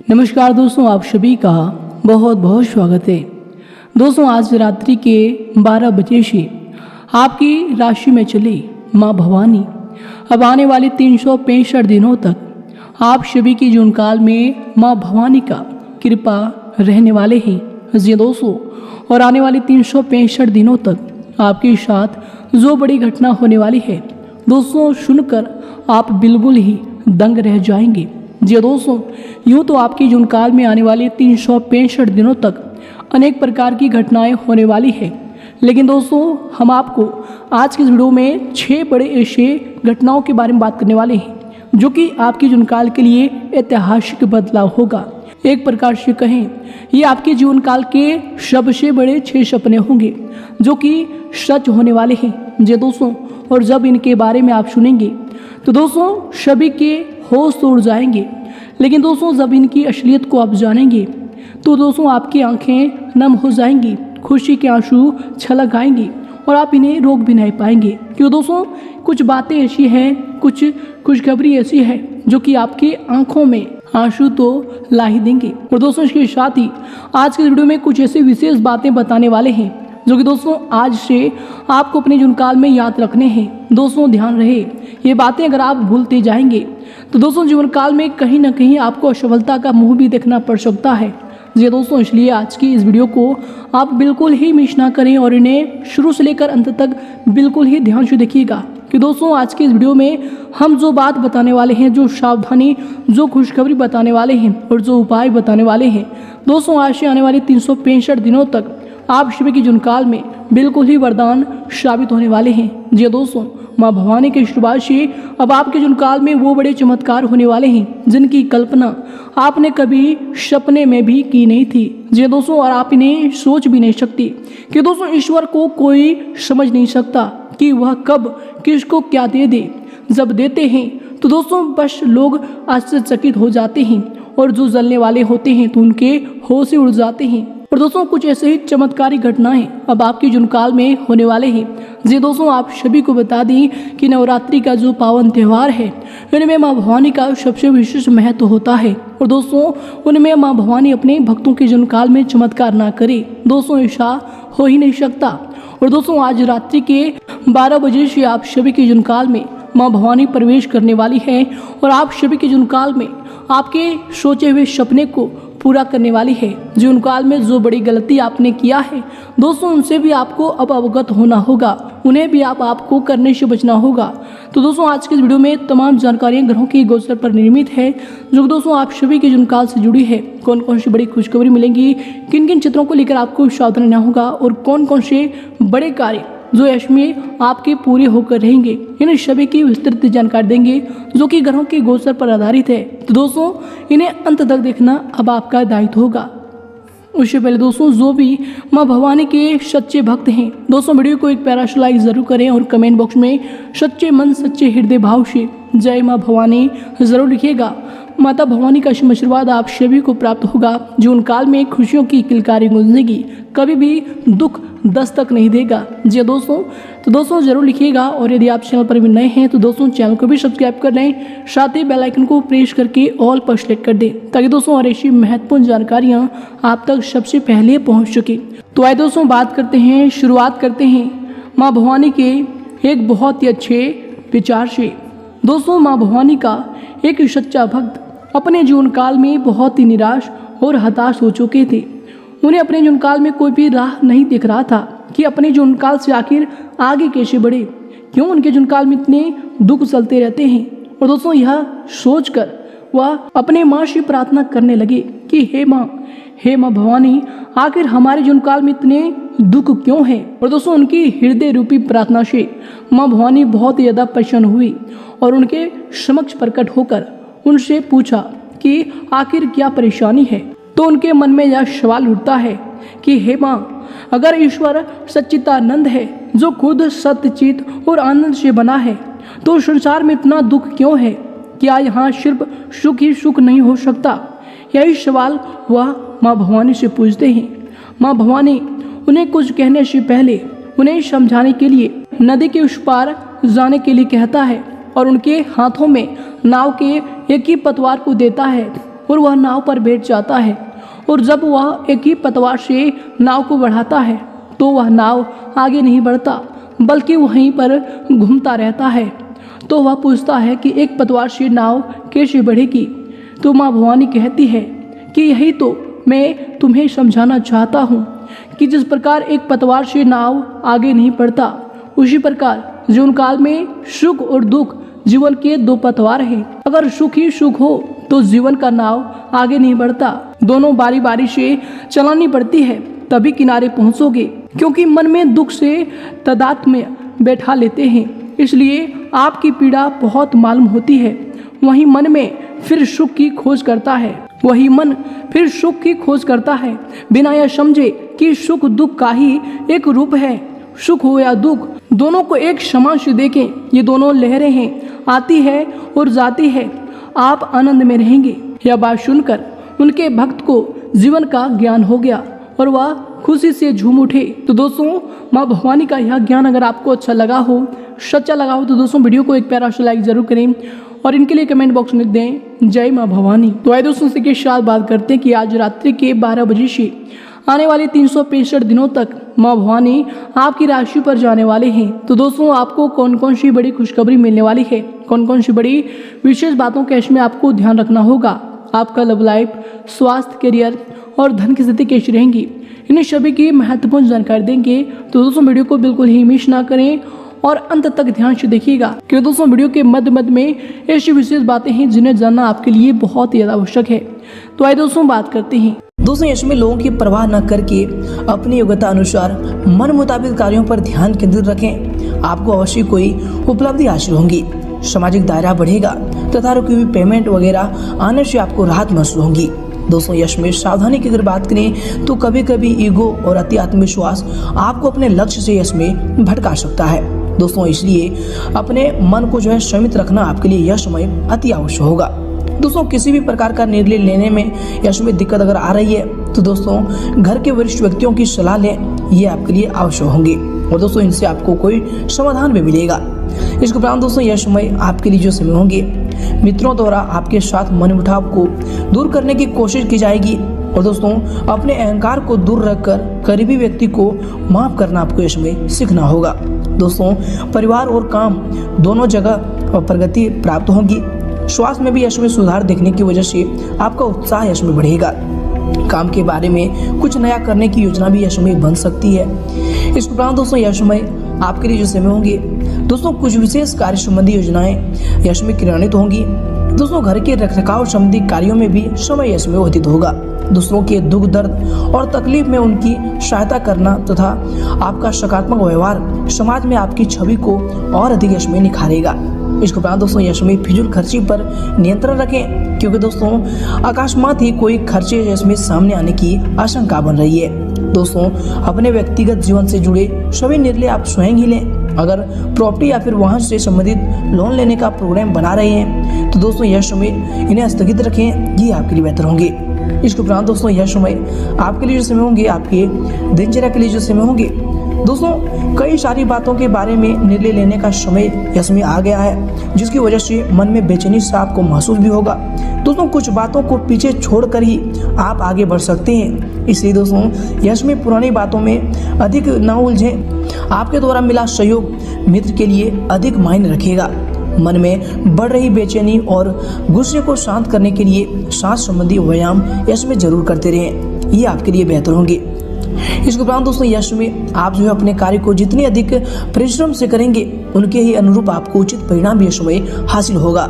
नमस्कार दोस्तों, आप सभी का बहुत बहुत स्वागत है। दोस्तों, आज रात्रि के 12 बजे से आपकी राशि में चली माँ भवानी। अब आने वाले 365 दिनों तक आप सभी की जीवन काल में माँ भवानी का कृपा रहने वाले हैं जी दोस्तों। और आने वाले 365 दिनों तक आपके साथ जो बड़ी घटना होने वाली है दोस्तों, सुनकर आप बिल्कुल ही दंग रह जाएंगे जी दोस्तों। यूँ तो आपकी जीवन काल में आने वाले 365 दिनों तक अनेक प्रकार की घटनाएं होने वाली है, लेकिन दोस्तों हम आपको आज की इस वीडियो में 6 बड़े ऐसे घटनाओं के बारे में बात करने वाले हैं जो कि आपके जीवन काल के लिए ऐतिहासिक बदलाव होगा। एक प्रकार से कहें, ये आपके जीवन काल के सबसे बड़े 6 सपने होंगे जो कि सच होने वाले हैं जी दोस्तों। और जब इनके बारे में आप सुनेंगे तो दोस्तों सभी के होश तो उड़ जाएंगे, लेकिन दोस्तों जब इनकी असलियत को आप जानेंगे तो दोस्तों आपकी आंखें नम हो जाएंगी, खुशी के आंसू छलक आएंगे और आप इन्हें रोक भी नहीं पाएंगे। क्यों दोस्तों, कुछ बातें ऐसी हैं, कुछ खुशखबरी ऐसी है जो कि आपकी आंखों में आंसू तो ला ही देंगे। और दोस्तों इसके साथ ही आज के वीडियो में कुछ ऐसी विशेष बातें बताने वाले हैं जो कि दोस्तों आज से आपको अपने जीवन काल में याद रखने हैं। दोस्तों ध्यान रहे, ये बातें अगर आप भूलते जाएंगे तो दोस्तों जीवन काल में कहीं ना कहीं आपको असफलता का मुंह भी देखना पड़ सकता है जी दोस्तों। इसलिए आज की इस वीडियो को आप बिल्कुल ही मिस ना करें और इन्हें शुरू से लेकर अंत तक बिल्कुल ही ध्यान से देखिएगा कि दोस्तों आज की इस वीडियो में हम जो बात बताने वाले हैं, जो सावधानी, जो खुशखबरी बताने वाले हैं और जो उपाय बताने वाले हैं दोस्तों, आज से आने वाले 365 दिनों तक आप सभी के जीवन काल में बिल्कुल ही वरदान साबित होने वाले हैं जी दोस्तों। माँ भवानी के आशीर्वाद से अब आपके जीवन काल में वो बड़े चमत्कार होने वाले हैं जिनकी कल्पना आपने कभी सपने में भी की नहीं थी जी दोस्तों। और आप इन्हें सोच भी नहीं सकती कि दोस्तों ईश्वर को कोई समझ नहीं सकता कि वह कब किसको क्या दे दे। जब देते हैं तो दोस्तों बस लोग आश्चर्यचकित हो जाते हैं और जो जलने वाले होते हैं तो उनके होश से उड़ जाते हैं। और दोस्तों कुछ ऐसे ही चमत्कारी घटनाएं अब आपके जीवन काल में होने वाले हैं जी दोस्तों। आप सभी को बता दी कि नवरात्रि का जो पावन त्यौहार है इनमें माँ भवानी का सबसे विशेष महत्व होता है। और दोस्तों उनमें माँ भवानी अपने भक्तों के जीवन काल में चमत्कार ना करे दोस्तों, ऐसा हो ही नहीं सकता। और दोस्तों आज रात्रि के 12 बजे से आप सभी के जीवन काल में माँ भवानी प्रवेश करने वाली है और आप सभी के जीवन काल में आपके सोचे हुए सपने को पूरा करने वाली है। जीवन काल में जो बड़ी गलती आपने किया है दोस्तों उनसे भी आपको अब अवगत होना होगा, उन्हें भी आपको करने से बचना होगा। तो दोस्तों आज के इस वीडियो में तमाम जानकारियां ग्रहों की गोचर पर निर्मित है जो दोस्तों आप सभी के जीवन काल से जुड़ी है। कौन कौन सी बड़ी खुशखबरी मिलेंगी, किन किन चित्रों को लेकर आपको सावधान रहना होगा और कौन कौन से बड़े कार्य जो इसमें आपके पूरे होकर रहेंगे, इन सभी की विस्तृत जानकारी देंगे जो कि ग्रहों के गोचर पर आधारित है। तो दोस्तों इन्हें अंत तक देखना अब आपका दायित्व होगा। उससे पहले दोस्तों जो भी माँ भवानी के सच्चे भक्त हैं दोस्तों वीडियो को एक प्यारा सा लाइक जरूर करें और कमेंट बॉक्स में सच्चे मन सच्चे हृदय भाव से जय माँ भवानी जरूर लिखिएगा। माता भवानी का आशीर्वाद आप सभी को प्राप्त होगा। जीवन काल में खुशियों की किलकारी गूंजेगी, कभी भी दुख दस्तक नहीं देगा जी दोस्तों। तो दोस्तों जरूर लिखिएगा और यदि आप चैनल पर भी नए हैं तो दोस्तों चैनल को भी सब्सक्राइब कर लें, साथ ही बेल आइकन को प्रेस करके ऑल पर सेलेक्ट कर दें ताकि दोस्तों और ऐसी महत्वपूर्ण जानकारियां आप तक सबसे पहले पहुंच सके। तो आइए दोस्तों बात करते हैं, शुरुआत करते हैं माँ भवानी के एक बहुत ही अच्छे विचार से। दोस्तों माँ भवानी का एक सच्चा भक्त अपने जीवन काल में बहुत ही निराश और हताश हो चुके थे। उन्हें अपने जीवन काल में कोई भी राह नहीं दिख रहा था कि अपने जीवन काल से आखिर आगे कैसे बढ़े, क्यों उनके जीवन काल में इतने दुख चलते रहते हैं। और दोस्तों यह सोचकर वह अपने माँ से प्रार्थना करने लगे कि हे माँ भवानी, आखिर हमारे जीवन काल में इतने दुख क्यों है। और दोस्तों उनकी हृदय रूपी प्रार्थना से माँ भवानी बहुत ही ज़्यादा प्रसन्न हुई और उनके समक्ष प्रकट होकर उनसे पूछा कि आखिर क्या परेशानी है। तो उनके मन में यह सवाल उठता है कि हे माँ, अगर ईश्वर सच्चिदानंद है जो खुद सत्यचित और आनंद से बना है तो संसार में इतना दुख क्यों है? क्या यहाँ सिर्फ सुख ही सुख नहीं हो सकता? यही सवाल वह माँ भवानी से पूछते हैं। माँ भवानी उन्हें कुछ कहने से पहले उन्हें समझाने के लिए नदी के उस पार जाने के लिए कहता है और उनके हाथों में नाव के एक ही पतवार को देता है और वह नाव पर बैठ जाता है। और जब वह एक ही पतवार से नाव को बढ़ाता है तो वह नाव आगे नहीं बढ़ता बल्कि वहीं पर घूमता रहता है। तो वह पूछता है कि एक पतवार से नाव कैसे बढ़ेगी। तो माँ भवानी कहती है कि यही तो मैं तुम्हें समझाना चाहता हूँ कि जिस प्रकार एक पतवार से नाव आगे नहीं बढ़ता, उसी प्रकार जीवन काल में सुख और दुख जीवन के दो पतवार हैं। अगर सुख ही सुख हो तो जीवन का नाव आगे नहीं बढ़ता, दोनों बारी बारी से चलानी पड़ती है, तभी किनारे पहुंचोगे। क्योंकि मन में दुख से तादात्म्य में बैठा लेते हैं, इसलिए आपकी पीड़ा बहुत मालूम होती है। वही मन में फिर सुख की खोज करता है, वही मन फिर सुख की खोज करता है, बिना यह समझे कि सुख दुख का ही एक रूप है। सुख हो या दुख, दोनों को एक समान से देखें, ये दोनों लहरें हैं, आती है और जाती है, आप आनंद में रहेंगे। यह बात सुनकर उनके भक्त को जीवन का ज्ञान हो गया और वह खुशी से झूम उठे। तो दोस्तों, माँ भवानी का यह ज्ञान अगर आपको अच्छा लगा हो, सच्चा लगा हो, तो दोस्तों वीडियो को एक प्यारा सा लाइक जरूर करें और इनके लिए कमेंट बॉक्स में लिख दें जय माँ भवानी। तो आइए दोस्तों, इसी के साथ बात करते हैं कि आज रात्रि के 12 बजे से आने वाले 365 दिनों तक माँ भवानी आपकी राशि पर जाने वाले हैं। तो दोस्तों, आपको कौन कौन सी बड़ी खुशखबरी मिलने वाली है, कौन कौन सी बड़ी विशेष बातों के इसमें आपको ध्यान रखना होगा, आपका लव लाइफ, स्वास्थ्य, करियर और धन की स्थिति कैसी रहेंगी, इन्हें सभी की महत्वपूर्ण जानकारी देंगे। तो दोस्तों, वीडियो को बिल्कुल ही मिस ना करें और अंत तक ध्यान से देखिएगा, क्योंकि दोस्तों वीडियो के मध्य मध्य में ऐसी विशेष बातें हैं जिन्हें जानना आपके लिए बहुत ही ज़्यादा आवश्यक है। तो आइए दोस्तों बात करते हैं। दोस्तों, इसमें लोगों की परवाह न करके अपनी योग्यता अनुसार मन मुताबिक कार्यों पर ध्यान केंद्रित रखें। आपको अवश्य कोई उपलब्धि हासिल होगी, सामाजिक दायरा बढ़ेगा तथा रुकी हुई पेमेंट वगैरह आने से आपको राहत महसूस होगी। दोस्तों, यश में सावधानी की अगर बात करें तो कभी कभी ईगो और अति आत्मविश्वास आपको अपने लक्ष्य से यश में भटका सकता है। दोस्तों, इसलिए अपने मन को जो है संयमित रखना आपके लिए यह समय अति आवश्यक होगा। दोस्तों, किसी भी प्रकार का निर्णय लेने में यश में दिक्कत अगर आ रही है तो दोस्तों घर के वरिष्ठ व्यक्तियों की सलाह लें, ये आपके लिए आवश्यक होंगे और दोस्तों इनसे आपको कोई समाधान भी मिलेगा। इसके उपरांत दोस्तों, यह समय आपके लिए जो समय होंगे, मित्रों द्वारा आपके साथ मनमुटाव को दूर करने की कोशिश की जाएगी और दोस्तों अपने अहंकार को दूर रखकर करीबी व्यक्ति को माफ करना आपको इसमें सीखना होगा। दोस्तों, परिवार और काम दोनों जगह प्रगति प्राप्त होगी। स्वास्थ्य में भी यश में सुधार देखने की वजह से आपका उत्साह यश में बढ़ेगा। काम के बारे में कुछ नया करने की योजना भी यश में बन सकती है। इस उपरांत दोस्तों यश में आपके लिए जो समय होंगे, दोस्तों कुछ विशेष कार्य संबंधी योजनाएं यश में क्रियान्वित होंगी। दोस्तों, घर के रखरखाव संबंधी कार्यों में भी समय यश में व्यतीत होगा। दूसरों के दुख दर्द और तकलीफ में उनकी सहायता करना तथा आपका सकारात्मक व्यवहार समाज में आपकी छवि को और अधिक यश में निखारेगा। इसके उपरांत दोस्तों यश में फिजूल खर्ची पर नियंत्रण रखें, क्योंकि दोस्तों अकस्मात ही कोई खर्चे यश में सामने आने की आशंका बन रही है। दोस्तों, अपने व्यक्तिगत जीवन से जुड़े सभी निर्णय आप स्वयं ही लें। अगर प्रॉपर्टी या फिर वाहन से संबंधित लोन लेने का प्रोग्राम बना रहे हैं तो दोस्तों यह समय इन्हें स्थगित रखें, ये आपके लिए बेहतर होंगे। इसके उपरांत दोस्तों यह समय आपके लिए जो समय होंगे, आपके दिनचर्या के लिए जो समय होंगे, दोस्तों कई सारी बातों के बारे में निर्णय लेने का समय यश में आ गया है, जिसकी वजह से मन में बेचैनी सा आपको महसूस भी होगा। दोस्तों, कुछ बातों को पीछे छोड़कर ही आप आगे बढ़ सकते हैं। इसलिए दोस्तों यश में पुरानी बातों में अधिक न उलझें। आपके द्वारा मिला सहयोग मित्र के लिए अधिक मायने रखेगा। मन में बढ़ रही बेचैनी और गुस्से को शांत करने के लिए सांस संबंधी व्यायाम यश में जरूर करते रहें, ये आपके लिए बेहतर होंगे। इसके उपरांत दोस्तों यश में आप जो है अपने कार्य को जितनी अधिक परिश्रम से करेंगे, उनके ही अनुरूप आपको उचित परिणाम भी यश में हासिल होगा।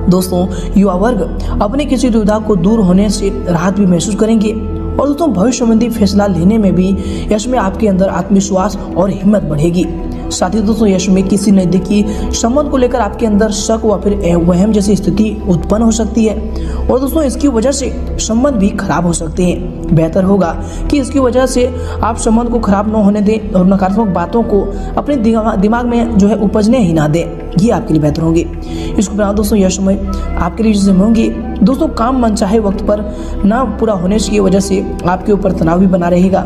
दोस्तों, युवा वर्ग अपने किसी दुविधा को दूर होने से राहत भी महसूस करेंगे और दोस्तों भविष्य संबंधी फैसला लेने में भी यश में आपके अंदर आत्मविश्वास और हिम्मत बढ़ेगी। साथ ही दोस्तों यश में किसी नजदीकी संबंध को लेकर आपके अंदर शक व फिर वहम जैसी स्थिति उत्पन्न हो सकती है और दोस्तों इसकी वजह से संबंध भी खराब हो सकते हैं। बेहतर होगा कि इसकी वजह से आप संबंध को खराब न होने दें और नकारात्मक बातों को अपने दिमाग में जो है उपजने ही ना दें, ये आपके लिए बेहतर होंगे। इसके उपरांत दोस्तों यह समय आपके लिए जो होंगे, दोस्तों काम मनचाहे वक्त पर ना पूरा होने की वजह से आपके ऊपर तनाव भी बना रहेगा,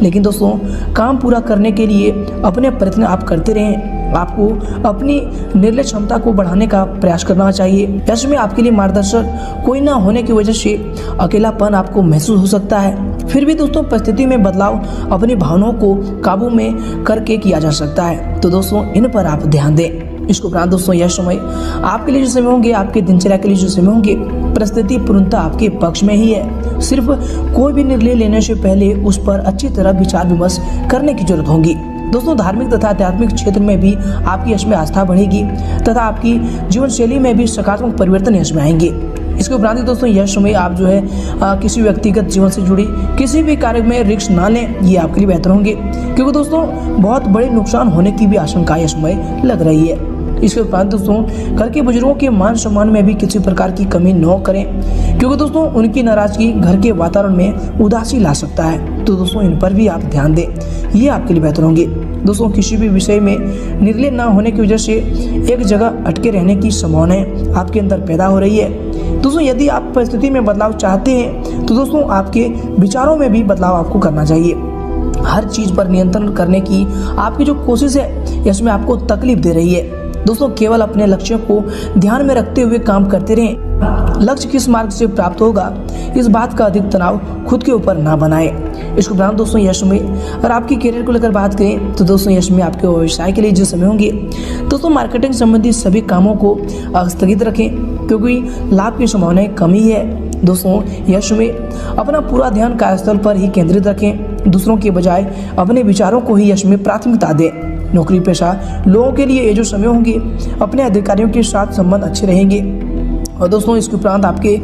लेकिन दोस्तों काम पूरा करने के लिए अपने प्रयत्न आप करते रहें। आपको अपनी निर्णय क्षमता को बढ़ाने का प्रयास करना चाहिए। यश में आपके लिए मार्गदर्शक कोई ना होने की वजह से अकेलापन आपको महसूस हो सकता है। फिर भी दोस्तों परिस्थिति में बदलाव अपनी भावनाओं को काबू में करके किया जा सकता है, तो दोस्तों इन पर आप ध्यान दें। इसके उपरांत दोस्तों यह समय आपके लिए जो समय होंगे, आपके दिनचर्या के लिए जो समय होंगे, परिस्थिति पूर्णतः आपके पक्ष में ही है। सिर्फ कोई भी निर्णय लेने से पहले उस पर अच्छी तरह विचार विमर्श करने की जरूरत होगी। दोस्तों धार्मिक तथा आध्यात्मिक क्षेत्र में भी आपकी यश में आस्था बढ़ेगी तथा आपकी जीवन शैली में भी सकारात्मक परिवर्तन यश में आएंगे। इसके उपरांत दोस्तों यह समय आप जो है किसी व्यक्तिगत जीवन से जुड़ी किसी भी कार्य में रिस्क ना लें, ये आपके लिए बेहतर होंगे, क्योंकि दोस्तों बहुत बड़े नुकसान होने की भी आशंका यह समय लग रही है। इसके उपरांत दोस्तों घर के बुजुर्गों के मान सम्मान में भी किसी प्रकार की कमी न करें, क्योंकि दोस्तों उनकी नाराजगी घर के वातावरण में उदासी ला सकता है, तो दोस्तों इन पर भी आप ध्यान दें, ये आपके लिए बेहतर होंगे। दोस्तों किसी भी विषय में निर्णय ना होने की वजह से एक जगह अटके रहने की संभावनाएं आपके अंदर पैदा हो रही है। दोस्तों यदि आप परिस्थिति में बदलाव चाहते हैं तो दोस्तों आपके विचारों में भी बदलाव आपको करना चाहिए। हर चीज पर नियंत्रण करने की आपकी जो कोशिश है इसमें आपको तकलीफ दे रही है। दोस्तों केवल अपने लक्ष्यों को ध्यान में रखते हुए काम करते रहें। लक्ष्य किस मार्ग से प्राप्त होगा इस बात का अधिक तनाव खुद के ऊपर ना बनाए। इसके उपरांत दोस्तों यश में अगर आपकी करियर को लेकर बात करें तो दोस्तों यश में आपके व्यवसाय के लिए जो समय होंगे, दोस्तों मार्केटिंग संबंधी सभी कामों को स्थगित रखें, क्योंकि लाभ की संभावनाएं कम ही है। दोस्तों यश में अपना पूरा ध्यान कार्यस्थल पर ही केंद्रित रखें, दूसरों के बजाय अपने विचारों को ही यश में प्राथमिकता दें। नौकरी पेशा लोगों के लिए ये जो समय होंगे अपने अधिकारियों के साथ संबंध अच्छे रहेंगे। और दोस्तों इसके उपरांत आपके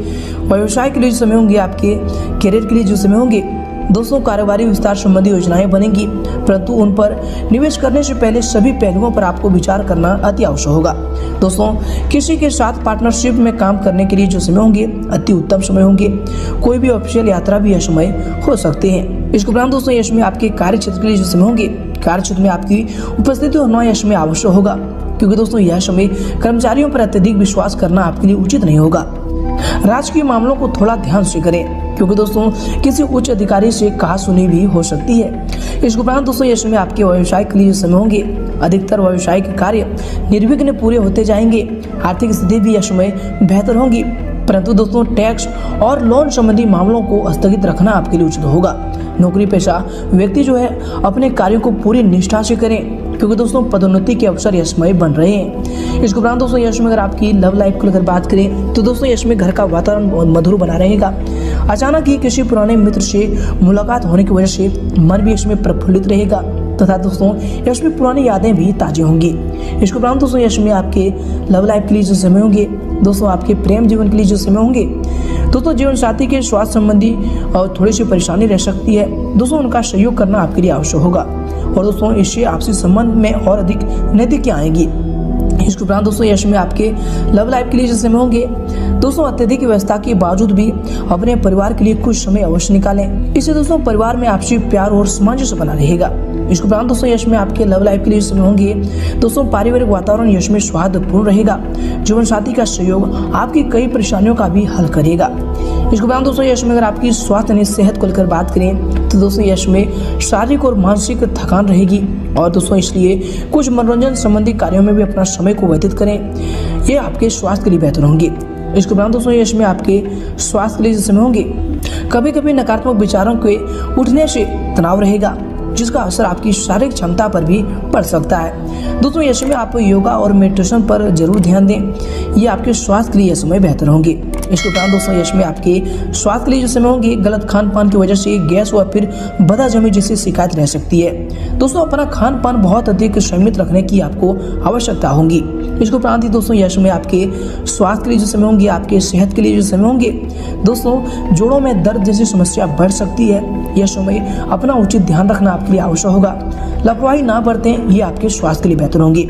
व्यवसाय के लिए जो समय होंगे, आपके करियर के लिए जो समय होंगे, दोस्तों कारोबारी विस्तार संबंधी योजनाएं बनेंगी, परंतु उन पर निवेश करने से पहले सभी पहलुओं पर आपको विचार करना अति आवश्यक होगा। दोस्तों किसी के साथ पार्टनरशिप में काम करने के लिए जो समय होंगे अति उत्तम समय होंगे। कोई भी ऑफिशियल यात्रा भी यह समय हो सकते हैं। इसके उपरांत दोस्तों यश में आपके कार्य क्षेत्र के लिए जो समय होंगे, कार्य क्षेत्र में आपकी उपस्थिति होना यश में आवश्यक होगा, क्योंकि दोस्तों यह समय कर्मचारियों पर अत्यधिक विश्वास करना आपके लिए उचित नहीं होगा। राजकीय मामलों को थोड़ा ध्यान से करें, क्योंकि दोस्तों किसी उच्च अधिकारी से कहा सुनी भी हो सकती है। इसके उपरांत दोस्तों यश में आपके व्यवसाय के लिए समय होंगे, अधिकतर व्यवसायिक कार्य निर्विघ्न पूरे होते जाएंगे। आर्थिक स्थिति भी यश में बेहतर होगी, परंतु दोस्तों टैक्स और लोन संबंधी मामलों को स्थगित रखना आपके लिए उचित होगा। नौकरी पेशा व्यक्ति जो है अपने कार्यों को पूरी निष्ठा से करें, क्योंकि दोस्तों पदोन्नति के अवसर यशमय बन रहे हैं। इसके उपरांत दोस्तों यश में अगर आपकी लव लाइफ को लेकर बात करें तो दोस्तों यश में घर का वातावरण बहुत मधुर बना रहेगा। अचानक ही किसी पुराने मित्र से मुलाकात होने की वजह से मन भी इसमें प्रफुल्लित रहेगा तथा दोस्तों यश में पुरानी यादें भी ताज़ी होंगी। इसके उपरांत दोस्तों यश में आपके लव लाइफ के लिए जो समय होंगे, दोस्तों आपके प्रेम जीवन के लिए जो समय होंगे, दोस्तों जीवन साथी के स्वास्थ्य संबंधी और थोड़ी सी परेशानी रह सकती है। दोस्तों उनका सहयोग करना आपके लिए आवश्यक होगा और दोस्तों इससे आपसी संबंध में और अधिक नैतिकता आएगी। इसके उपरांत दोस्तों यश में आपके लव लाइफ के लिए जो समय होंगे, दोस्तों अत्यधिक व्यवस्था के बावजूद भी अपने परिवार के लिए कुछ समय अवश्य निकालें। इससे दोस्तों परिवार में आपसी प्यार और सामंजस्य बना रहेगा। इसके उपरांत दोस्तों यश में आपके लव लाइफ के लिए समय होंगे, दोस्तों पारिवारिक वातावरण यश में सौहार्दपूर्ण रहेगा। जीवन साथी का सहयोग आपकी कई परेशानियों का भी हल करेगा। इसके उपरांत दोस्तों यश में अगर आपकी स्वास्थ्य यानी सेहत को लेकर बात करें तो दोस्तों यश में शारीरिक और मानसिक थकान रहेगी और दोस्तों इसलिए कुछ मनोरंजन संबंधी कार्यों में भी अपना समय को व्यतीत करें, ये आपके स्वास्थ्य के लिए बेहतर होंगे। इसके उपरांत दोस्तों यश में आपके स्वास्थ्य के लिए समय होंगे, कभी कभी नकारात्मक विचारों के उठने से तनाव रहेगा, जिसका असर आपकी शारीरिक क्षमता पर भी पड़ सकता है। दोस्तों यश में आप योगा और मेडिटेशन पर जरूर ध्यान दें, ये आपके स्वास्थ्य के लिए यह समय बेहतर होंगे। इसके उपरांत दोस्तों यश में आपके स्वास्थ्य के लिए जो समय होंगे, गलत खान पान की वजह से गैस व फिर बदहजमी जैसी शिकायत रह सकती है। दोस्तों अपना खान पान बहुत अधिक संयमित रखने की आपको आवश्यकता होगी। इसके उपरांत ही दोस्तों यश में आपके स्वास्थ्य के लिए जो समय होंगे, आपके सेहत के लिए जो समय होंगे, दोस्तों जोड़ों में दर्द जैसी समस्या बढ़ सकती है। यह समय अपना उचित ध्यान रखना आपके लिए आवश्यक होगा। लापरवाही ना बरतें, ये आपके स्वास्थ्य के लिए बेहतर होंगी।